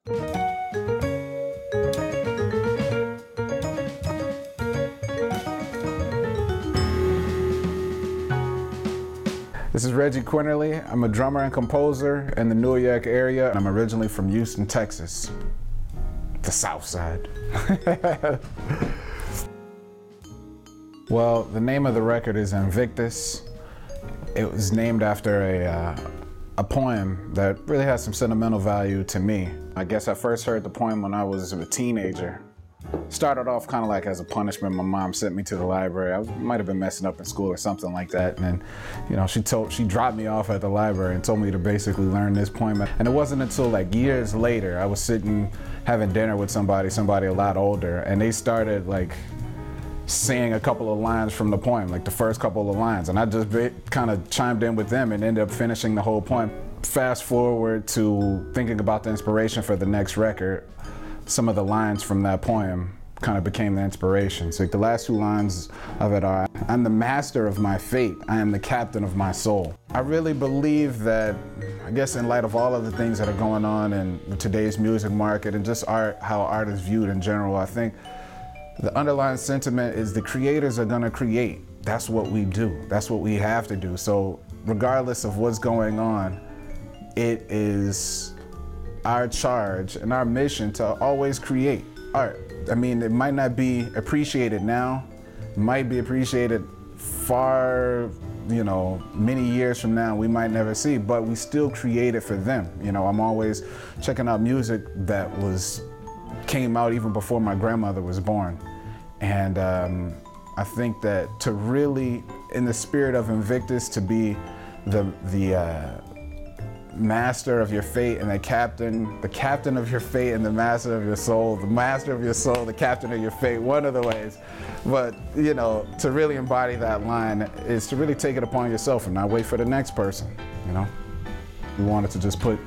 This is Reggie Quinerly. I'm a drummer and composer in the New York area. I'm originally from Houston, Texas, the South Side. Well, the name of the record is Invictus. It was named after a poem that really has some sentimental value to me. I guess I first heard the poem when I was a teenager. Started off kind of like as a punishment. My mom sent me to the library. I might have been messing up in school or something like that. And then, you know, she dropped me off at the library and told me to basically learn this poem. And it wasn't until like years later, I was sitting having dinner with somebody a lot older, and they started like saying a couple of lines from the poem, like the first couple of lines. And I just kind of chimed in with them and ended up finishing the whole poem. Fast forward to thinking about the inspiration for the next record. Some of the lines from that poem kind of became the inspiration. So like the last two lines of it are, I'm the master of my fate, I am the captain of my soul. I really believe that, I guess in light of all of the things that are going on in today's music market and just art, how art is viewed in general, I think the underlying sentiment is the creators are gonna create. That's what we do, that's what we have to do. So regardless of what's going on, it is our charge and our mission to always create art. I mean, it might not be appreciated now, it might be appreciated far, you know, many years from now, we might never see, but we still create it for them. You know, I'm always checking out music that came out even before my grandmother was born. And I think that to really, in the spirit of Invictus, to be the master of your fate and the captain of your fate and the master of your soul, the master of your soul, the captain of your fate, one of the ways. But, you know, to really embody that line is to really take it upon yourself and not wait for the next person, you know? We wanted to just put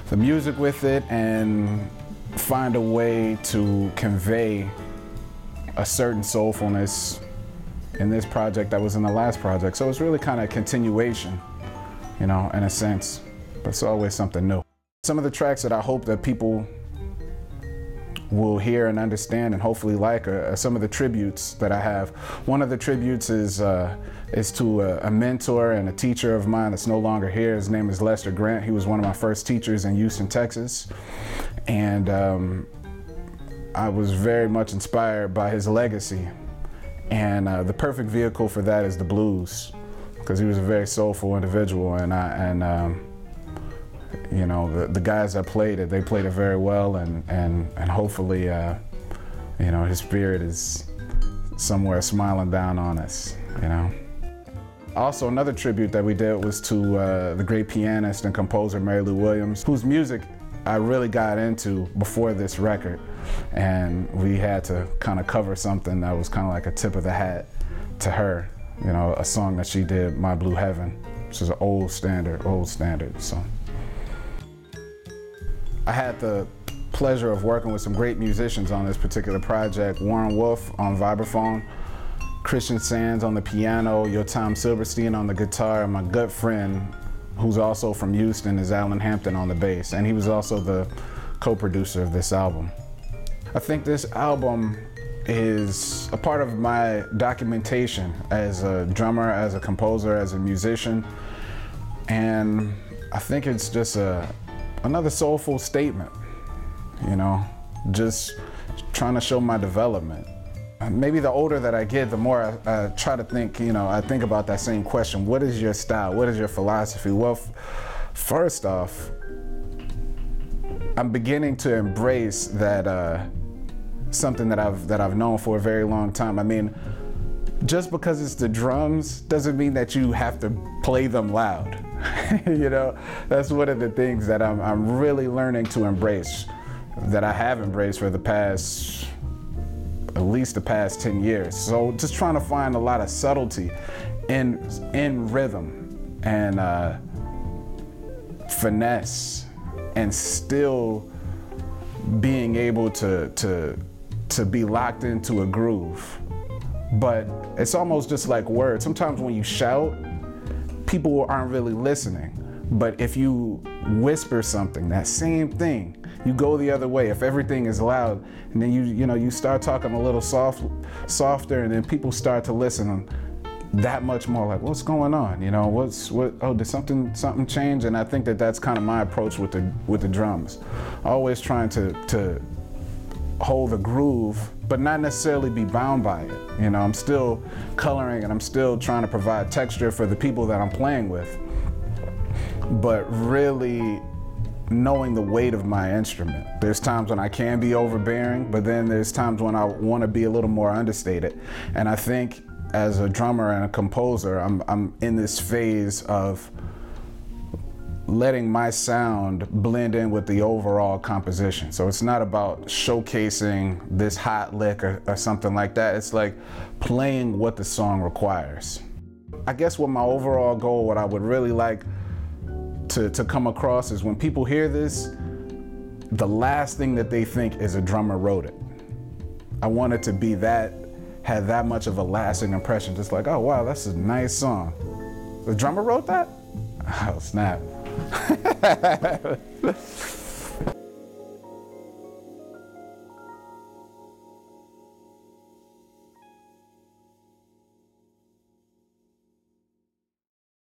the music with it and find a way to convey a certain soulfulness in this project that was in the last project. So it's really kind of a continuation, you know, in a sense. But it's always something new. Some of the tracks that I hope that people will hear and understand and hopefully like are some of the tributes that I have. One of the tributes is to a mentor and a teacher of mine that's no longer here. His name is Lester Grant. He was one of my first teachers in Houston, Texas. And I was very much inspired by his legacy. And the perfect vehicle for that is the blues, because he was a very soulful individual. And you know, the guys that played it, they played it very well, and hopefully, you know, his spirit is somewhere smiling down on us, you know. Also, another tribute that we did was to the great pianist and composer Mary Lou Williams, whose music I really got into before this record, and we had to kind of cover something that was kind of like a tip of the hat to her, you know, a song that she did, My Blue Heaven, which is an old standard, so. I had the pleasure of working with some great musicians on this particular project. Warren Wolf on vibraphone, Christian Sands on the piano, Yotam Silberstien on the guitar, and my good friend, who's also from Houston, is Alan Hampton on the bass, and he was also the co-producer of this album. I think this album is a part of my documentation as a drummer, as a composer, as a musician, and I think it's just another soulful statement, you know, just trying to show my development. Maybe the older that I get, the more I try to think, you know, I think about that same question. What is your style? What is your philosophy? Well, first off, I'm beginning to embrace that something that I've known for a very long time. I mean, just because it's the drums doesn't mean that you have to play them loud. You know, that's one of the things that I'm really learning to embrace, that I have embraced for the past, at least the past 10 years. So just trying to find a lot of subtlety in rhythm and finesse, and still being able to be locked into a groove. But it's almost just like words. Sometimes when you shout, people aren't really listening. But if you whisper something, that same thing, you go the other way. If everything is loud, and then you start talking a little softer, and then people start to listen that much more, like, what's going on? Oh, did something change? And I think that's kind of my approach with the drums. Always trying to hold the groove, but not necessarily be bound by it. I'm still coloring and I'm still trying to provide texture for the people that I'm playing with, but really knowing the weight of my instrument. There's times when I can be overbearing, but then there's times when I want to be a little more understated. And I think as a drummer and a composer, I'm in this phase of letting my sound blend in with the overall composition. So it's not about showcasing this hot lick or something like that. It's like playing what the song requires. I guess what my overall goal, what I would really like to come across is when people hear this, the last thing that they think is a drummer wrote it. I want it to be had that much of a lasting impression, just like, oh wow, that's a nice song. The drummer wrote that? Oh snap.